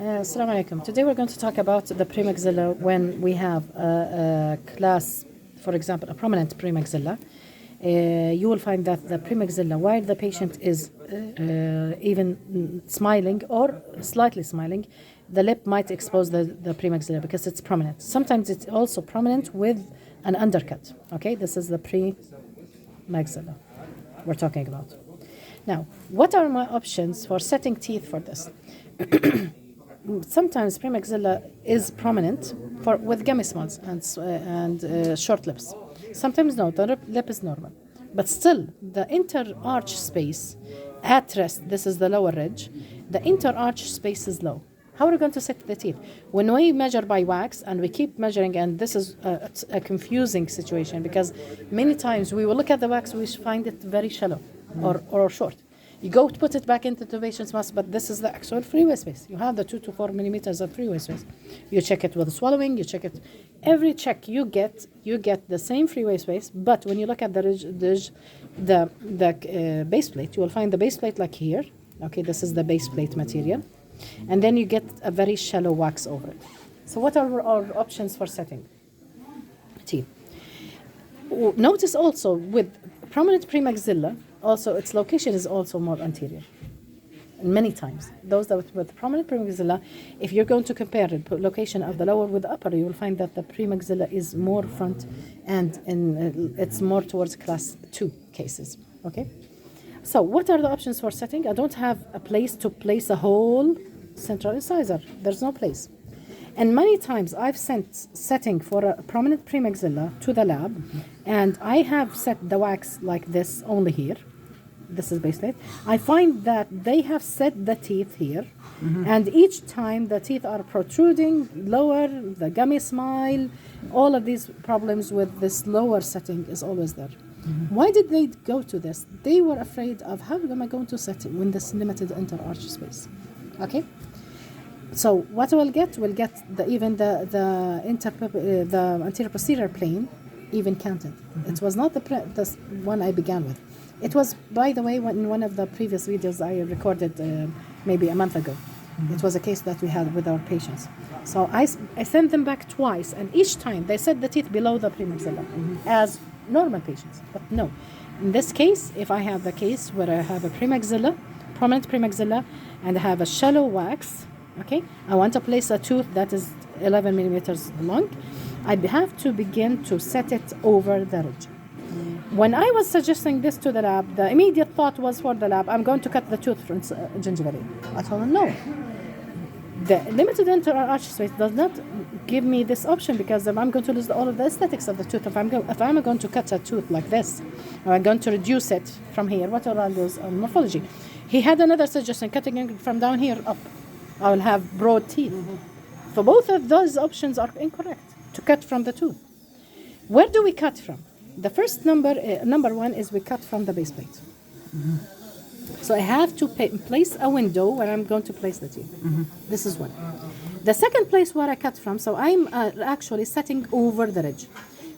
Assalamu alaikum. Today we're going to talk about the premaxilla when we have a class, for example, a prominent premaxilla. You will find that the premaxilla, while the patient is even smiling or slightly smiling, the lip might expose the premaxilla because it's prominent. Sometimes it's also prominent with an undercut. Okay, this is the premaxilla we're talking about. Now, what are my options for setting teeth for this? Sometimes premaxilla is prominent with gummy smiles and short lips. Sometimes no, the lip is normal. But still, the inter-arch space at rest, this is the lower ridge, the inter-arch space is low. How are we going to set the teeth? When we measure by wax and we keep measuring, and this is a confusing situation because many times we will look at the wax, we find it very shallow or short. You go to put it back into the patient's mouth, but this is the actual freeway space. You have the 2 to 4 millimeters of freeway space. You check it with swallowing, you check it. Every check you get the same freeway space, but when you look at the base plate, you will find the base plate like here. Okay, this is the base plate material. And then you get a very shallow wax over it. So what are our options for setting teeth? Notice also with prominent premaxilla, also its location is also more anterior. And many times, those that with prominent premaxilla, if you're going to compare the location of the lower with the upper, you will find that the premaxilla is more front and it's more towards class 2 cases. Okay? So what are the options for setting? I don't have a place to place a whole central incisor. There's no place. And many times I've sent setting for a prominent premaxilla to the lab, and I have set the wax like this only here. This is base plate. I find that they have set the teeth here, and each time the teeth are protruding lower, the gummy smile, all of these problems with this lower setting is always there. Why did they go to this? They were afraid of how am I going to set it when this limited inter-arch space. Okay? So what we'll get the anterior posterior plane even counted. It was not the one I began with. It was, by the way, in one of the previous videos I recorded maybe a month ago. It was a case that we had with our patients. So I sent them back twice, and each time they set the teeth below the premaxilla as normal patients. But no, in this case, if I have a case where I have a premaxilla, prominent premaxilla, and I have a shallow wax, okay, I want to place a tooth that is 11 millimeters long, I have to begin to set it over the ridge. When I was suggesting this to the lab, the immediate thought was for the lab, I'm going to cut the tooth gingivally. I told them no. The limited inter-arch space does not give me this option because I'm going to lose all of the aesthetics of the tooth. If I'm going to cut a tooth like this, or I'm going to reduce it from here, what will I lose on morphology? He had another suggestion, cutting it from down here up. I will have broad teeth. So both of those options are incorrect, to cut from the tooth. Where do we cut from? The first number one is we cut from the base plate. So I have to place a window where I'm going to place the teeth. This is one. The second place where I cut from, so I'm actually setting over the ridge.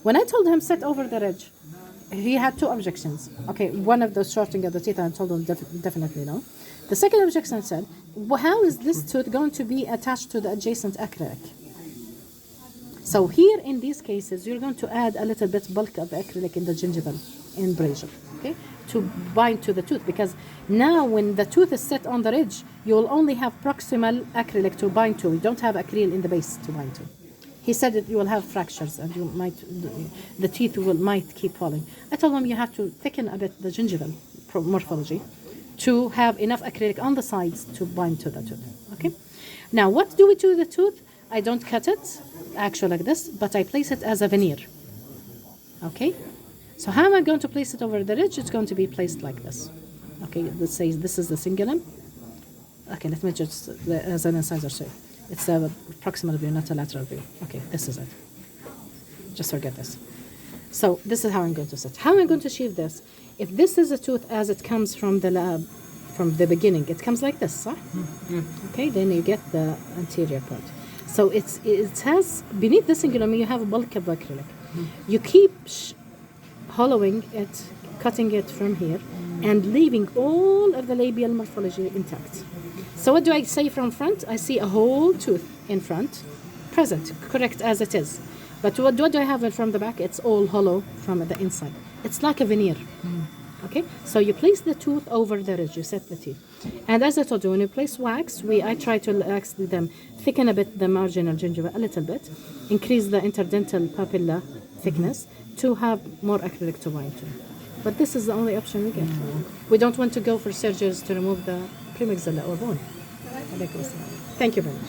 When I told him set over the ridge, he had two objections. Okay, one of the shorting of the teeth, I told him definitely no. The second objection said, well, how is this tooth going to be attached to the adjacent acrylic? So here in these cases, you're going to add a little bit bulk of the acrylic in the gingival embrasure, okay, to bind to the tooth. Because now when the tooth is set on the ridge, you will only have proximal acrylic to bind to. You don't have acryl in the base to bind to. He said that you will have fractures and the teeth might keep falling. I told him you have to thicken a bit the gingival morphology to have enough acrylic on the sides to bind to the tooth, okay? Now, what do we do with the tooth? I don't cut it, actually like this, but I place it as a veneer, okay? So how am I going to place it over the ridge? It's going to be placed like this, okay? Let's say this is the cingulum. Okay, let me just, as an incisor, sorry. It's a proximal view, not a lateral view. Okay, this is it. Just forget this. So this is how I'm going to set. How am I going to achieve this? If this is a tooth as it comes from the lab, from the beginning, it comes like this, huh? Okay, then you get the anterior part. So it has, beneath the cingulum, you have a bulk of acrylic. You keep hollowing it, cutting it from here, and leaving all of the labial morphology intact. So what do I say from front? I see a whole tooth in front, present, correct as it is. But what do I have from the back? It's all hollow from the inside. It's like a veneer. Okay, so you place the tooth over the ridge, you set the teeth. And as I told you, when you place wax, I try to actually thicken a bit the marginal gingiva a little bit, increase the interdental papilla thickness to have more acrylic to bind to. But this is the only option we get. We don't want to go for surgeries to remove the premaxilla or bone. Thank you very much.